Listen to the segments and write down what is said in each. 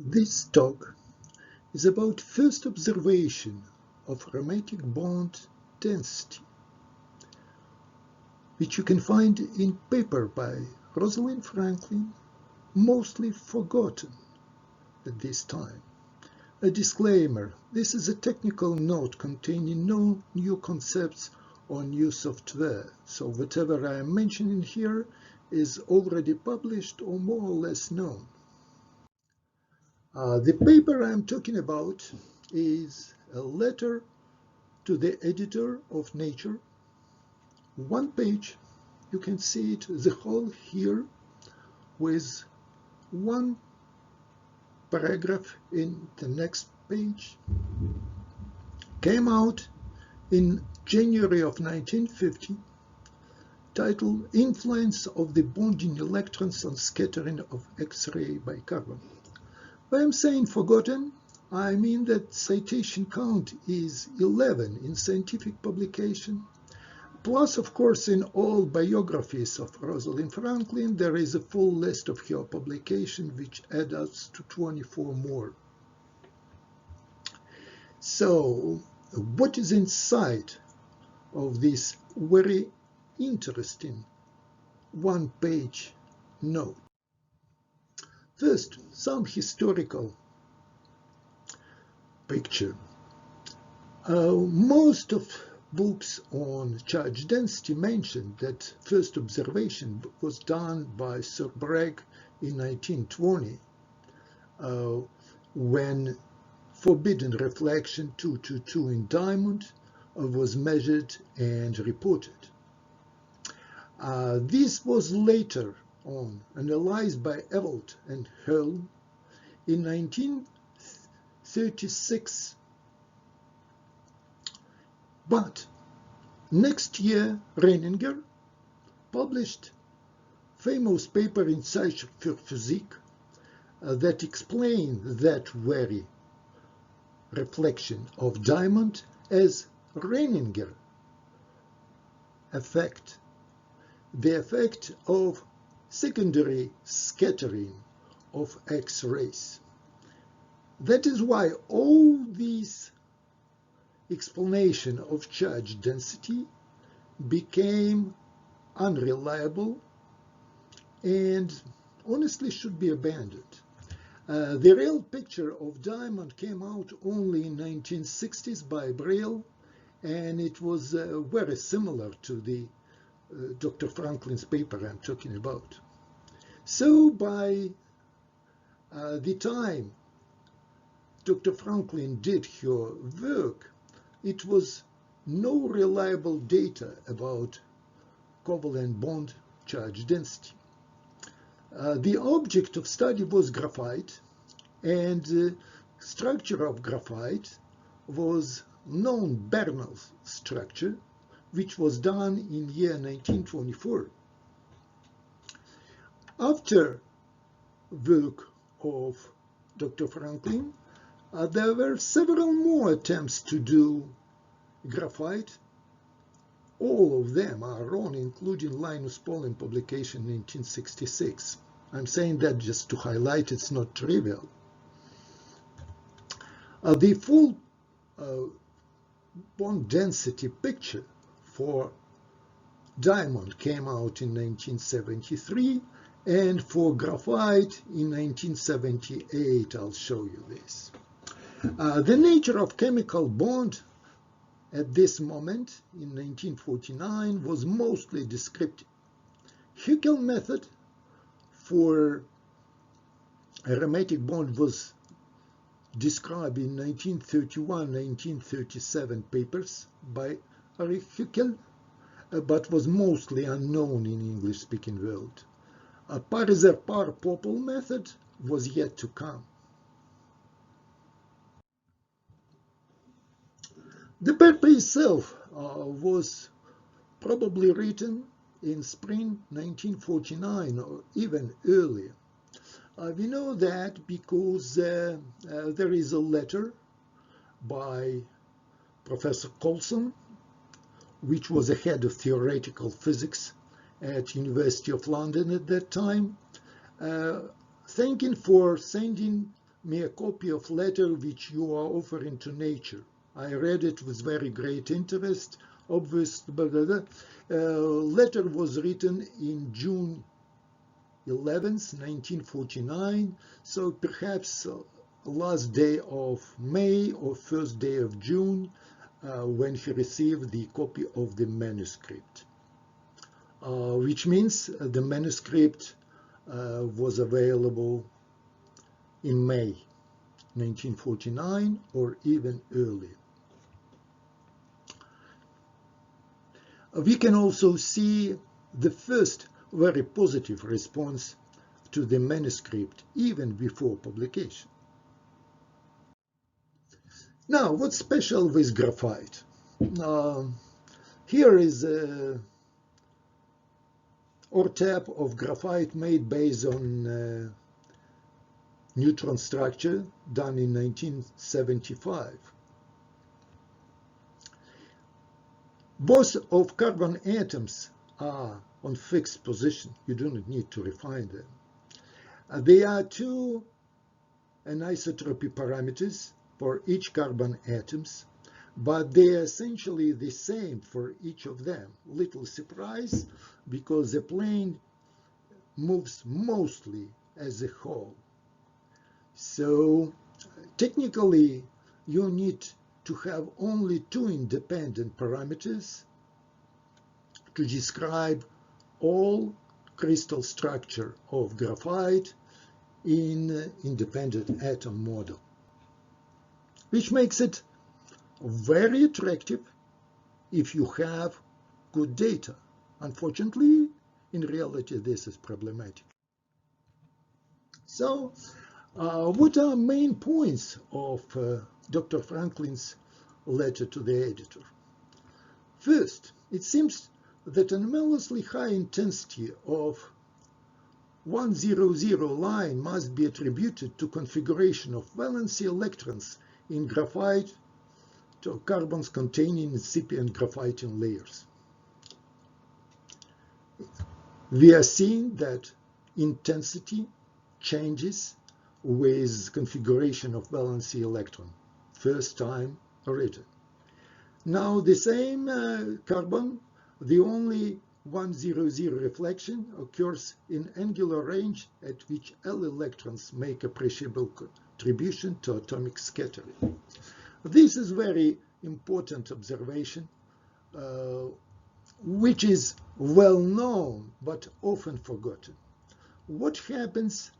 This talk is about first observation of aromatic bond density, which you can find in paper by Rosalind Franklin, mostly forgotten at this time. A disclaimer: this is a technical note containing no new concepts or new software, so whatever I am mentioning here is already published or more or less known. The paper I'm talking about is a letter to the editor of Nature. One page, you can see it, the whole here, with one paragraph in the next page. Came out in January of 1950, titled Influence of the Bonding Electrons on Scattering of X-ray by Carbon. When I'm saying forgotten, I mean that citation count is 11 in scientific publication. Plus, of course, in all biographies of Rosalind Franklin, there is a full list of her publications, which adds up to 24 more. So, what is inside of this very interesting one-page note? First, some historical picture. Most of books on charge density mentioned that first observation was done by Sir Bragg in 1920, when forbidden reflection 222 in diamond was measured and reported. This was later on analyzed by Ewald and Helm in 1936. But next year, Renninger published famous paper in Zeitschrift für Physik that explained that very reflection of diamond as Renninger effect, the effect of secondary scattering of X-rays. That is why all these explanation of charge density became unreliable and honestly should be abandoned. The real picture of diamond came out only in 1960s by Brill, and it was very similar to the Dr. Franklin's paper I'm talking about. So by the time Dr. Franklin did her work, it was no reliable data about covalent bond charge density. The object of study was graphite, and the structure of graphite was known Bernal's structure, which was done in year 1924. After work of Dr. Franklin, there were several more attempts to do graphite. All of them are wrong, including Linus Pauling publication in 1966. I'm saying that just to highlight it's not trivial. The full bond density picture for diamond came out in 1973, and for graphite in 1978. I'll show you this. The nature of chemical bond at this moment in 1949 was mostly descriptive. Huckel method for aromatic bond was described in 1931-1937 papers by Erich Huckel, but was mostly unknown in English-speaking world. A Pariser-Parr-Popel method was yet to come. The paper itself was probably written in spring 1949 or even earlier. We know that because there is a letter by Professor Coulson, which was a head of theoretical physics at University of London at that time, thanking for sending me a copy of letter which you are offering to nature. I read it with very great interest. Obviously, letter was written in June 11th, 1949, so perhaps last day of May or first day of June, when he received the copy of the manuscript, which means the manuscript was available in May 1949 or even earlier. We can also see the first very positive response to the manuscript even before publication. Now, what's special with graphite? Here is a ore tap of graphite made based on neutron structure done in 1975. Both of carbon atoms are on fixed position. You do not need to refine them. There are two anisotropy parameters for each carbon atoms, but they are essentially the same for each of them. Little surprise, because the plane moves mostly as a whole. So technically, you need to have only two independent parameters to describe all crystal structure of graphite in independent atom model, which makes it very attractive if you have good data. Unfortunately, in reality, this is problematic. So, what are main points of Dr. Franklin's letter to the editor? First, it seems that an enormously high intensity of 100 line must be attributed to configuration of valency electrons in graphite to carbons containing incipient graphite layers. We are seeing that intensity changes with configuration of valency electron, first time written. Now the same carbon, the only 100 reflection occurs in angular range at which L electrons make appreciable contribution to atomic scattering. This is very important observation, which is well known but often forgotten. What happens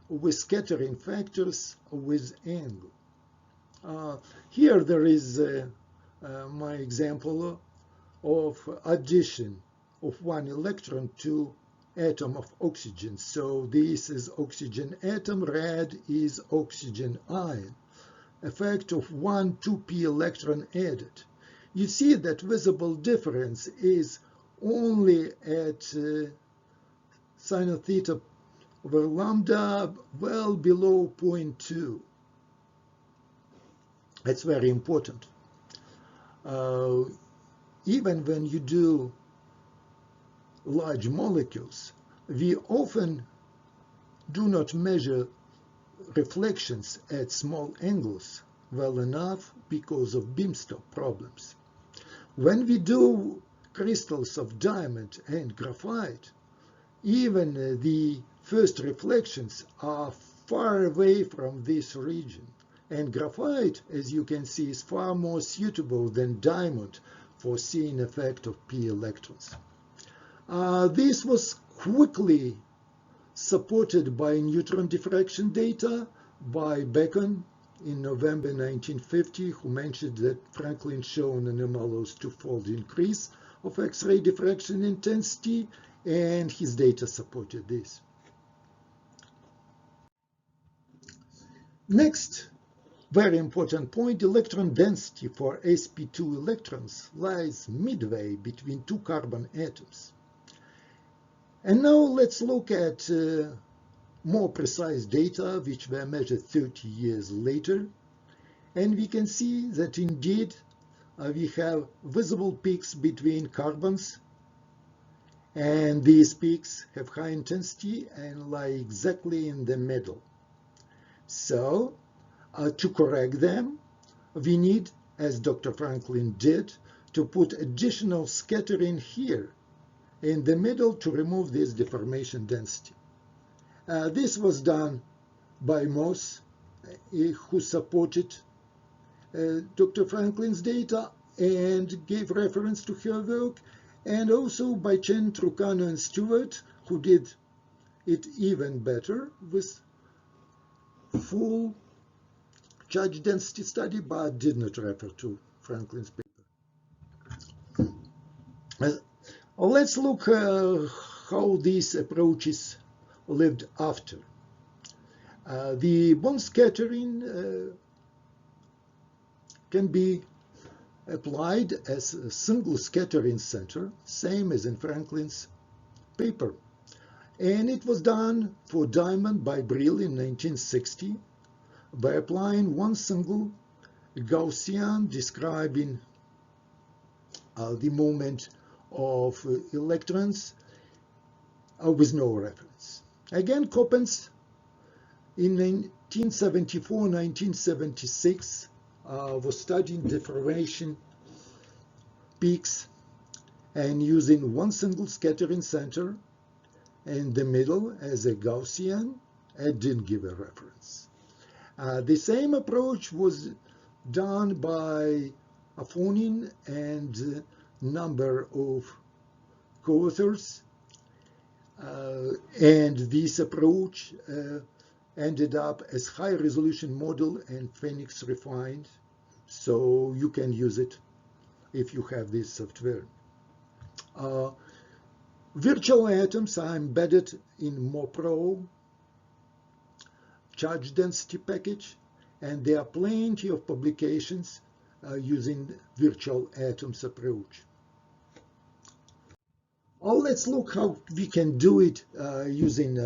with scattering factors with angle? Here there is my example of addition of one electron to atom of oxygen. So this is oxygen atom, red is oxygen ion. Effect of 1 2p electron added. You see that visible difference is only at sine of theta over lambda, well below 0.2. That's very important. Even when you do large molecules, we often do not measure reflections at small angles well enough because of beam stop problems. When we do crystals of diamond and graphite, even the first reflections are far away from this region. And graphite, as you can see, is far more suitable than diamond for seeing effect of p electrons. This was quickly supported by neutron diffraction data by Bacon in November 1950, who mentioned that Franklin shown an anomalous twofold increase of X-ray diffraction intensity, and his data supported this. Next, very important point, electron density for sp2 electrons lies midway between two carbon atoms. And now let's look at more precise data which were measured 30 years later, and we can see that indeed we have visible peaks between carbons, and these peaks have high intensity and lie exactly in the middle. So to correct them, we need, as Dr. Franklin did, to put additional scattering here in the middle to remove this deformation density. This was done by Moss, who supported Dr. Franklin's data and gave reference to her work, and also by Chen, Trucano, and Stewart, who did it even better with full charge density study, but did not refer to Franklin's paper. Let's look how these approaches lived after. The bond scattering can be applied as a single scattering center, same as in Franklin's paper. And it was done for diamond by Brill in 1960 by applying one single Gaussian describing the movement of electrons with no reference. Again, Coppens in 1974-1976 was studying deformation peaks and using one single scattering center in the middle as a Gaussian, and didn't give a reference. The same approach was done by Afonin and a number of co-authors, and this approach ended up as high-resolution model and Phoenix refined, so you can use it if you have this software. Virtual atoms are embedded in MoPro charge density package, and there are plenty of publications using virtual atoms approach. Let's look how we can do it using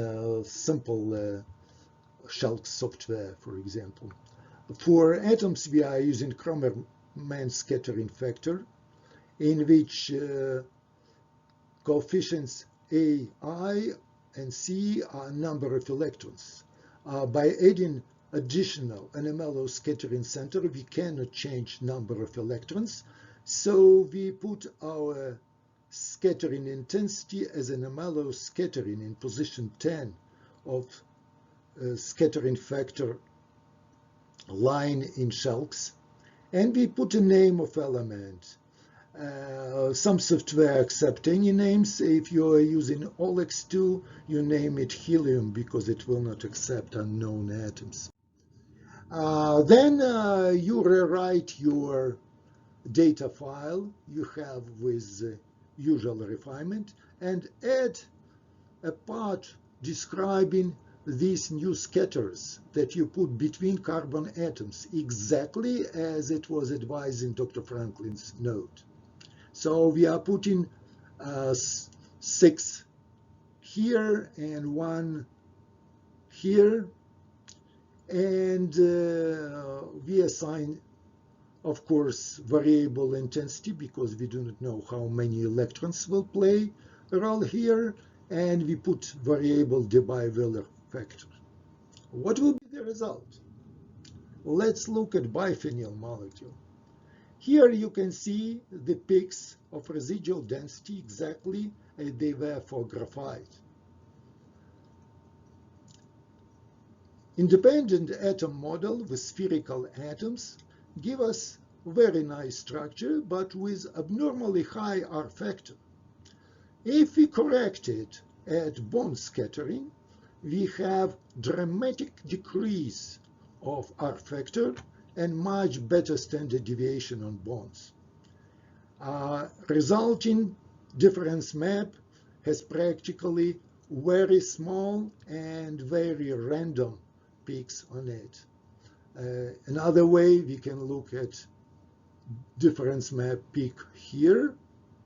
simple Shell software, for example. For atoms, we are using Kromer-Mann scattering factor, in which coefficients A, I, and C are number of electrons. By adding additional anomalous scattering center, we cannot change number of electrons, so we put our scattering intensity as an anomalous scattering in position 10 of scattering factor line in Shelks, and we put a name of element. Some software accept any names. If you are using OLEX2, you name it helium because it will not accept unknown atoms. Then you rewrite your data file you have with usual refinement and add a part describing these new scatters that you put between carbon atoms, exactly as it was advised in Dr. Franklin's note. So we are putting 6 here and 1 here, and we assign, of course, variable intensity because we do not know how many electrons will play a role here, and we put variable Debye-Wheeler factor. What will be the result? Let's look at biphenyl molecule. Here you can see the peaks of residual density exactly as they were for graphite. Independent atom model with spherical atoms give us very nice structure, but with abnormally high R factor. If we correct it at bond scattering, we have dramatic decrease of R factor and much better standard deviation on bonds. Resulting difference map has practically very small and very random peaks on it. Another way we can look at difference map peak here,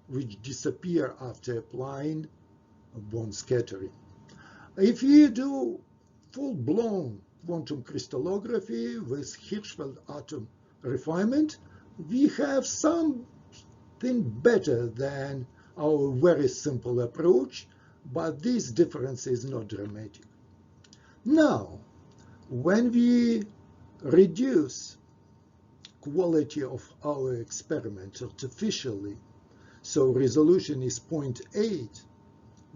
which disappear after applying bond scattering. If you do full-blown quantum crystallography with Hirschfeld atom refinement, we have something better than our very simple approach, but this difference is not dramatic. Now, When we reduce quality of our experiment artificially, so resolution is 0.8,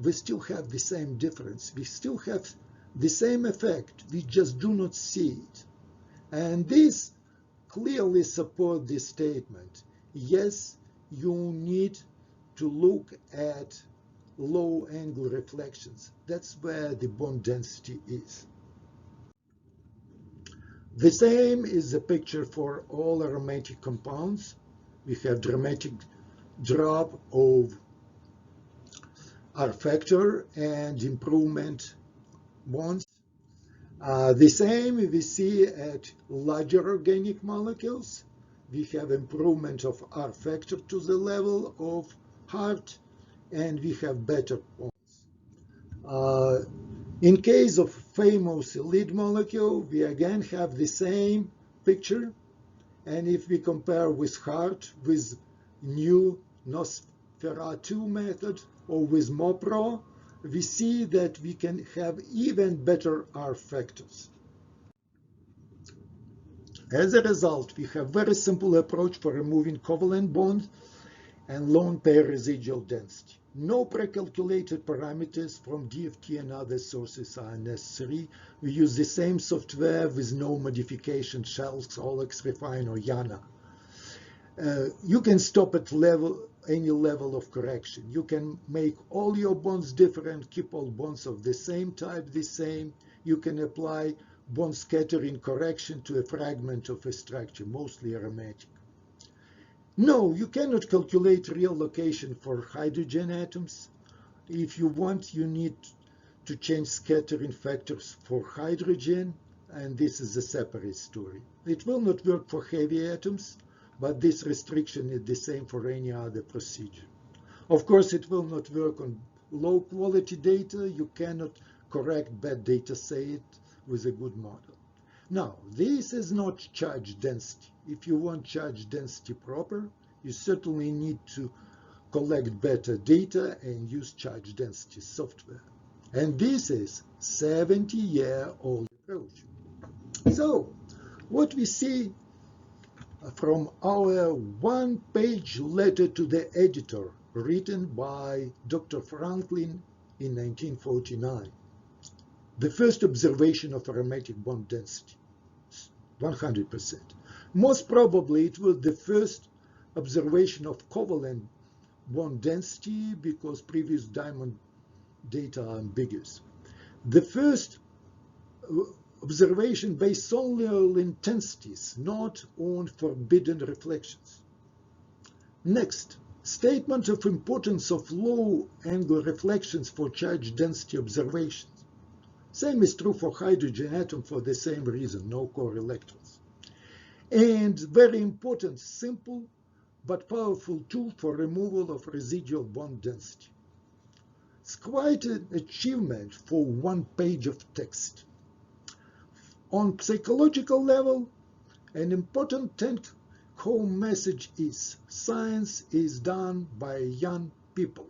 we still have the same difference. We still have the same effect. We just do not see it. And this clearly supports this statement. Yes, you need to look at low angle reflections. That's where the bond density is. The same is the picture for all aromatic compounds. We have dramatic drop of R factor and improvement bonds. The same we see at larger organic molecules. We have improvement of R factor to the level of heart, and we have better bonds. In case of famous lead molecule, we again have the same picture. And if we compare with heart, with new Nosferatu method, or with MoPro, we see that we can have even better R factors. As a result, we have very simple approach for removing covalent bonds and lone pair residual density. No pre-calculated parameters from DFT and other sources are necessary. We use the same software with no modification, Shells, Olex, Refine, or Yana. You can stop at any level of correction. You can make all your bonds different, keep all bonds of the same type the same. You can apply bond scattering correction to a fragment of a structure, mostly aromatic. No, you cannot calculate real location for hydrogen atoms. If you want, you need to change scattering factors for hydrogen, and this is a separate story. It will not work for heavy atoms, but this restriction is the same for any other procedure. Of course, it will not work on low quality data. You cannot correct bad data set with a good model. Now, this is not charge density. If you want charge density proper, you certainly need to collect better data and use charge density software. And this is 70-year-old approach. So, what we see from our one-page letter to the editor written by Dr. Franklin in 1949. The first observation of aromatic bond density, 100%. Most probably it was the first observation of covalent bond density because previous diamond data are ambiguous. The first observation based solely on intensities, not on forbidden reflections. Next, statement of importance of low angle reflections for charge density observations. Same is true for hydrogen atom for the same reason, no core electrons. And very important, simple but powerful tool for removal of residual bond density. It's quite an achievement for one page of text. On psychological level, an important take-home message is science is done by young people.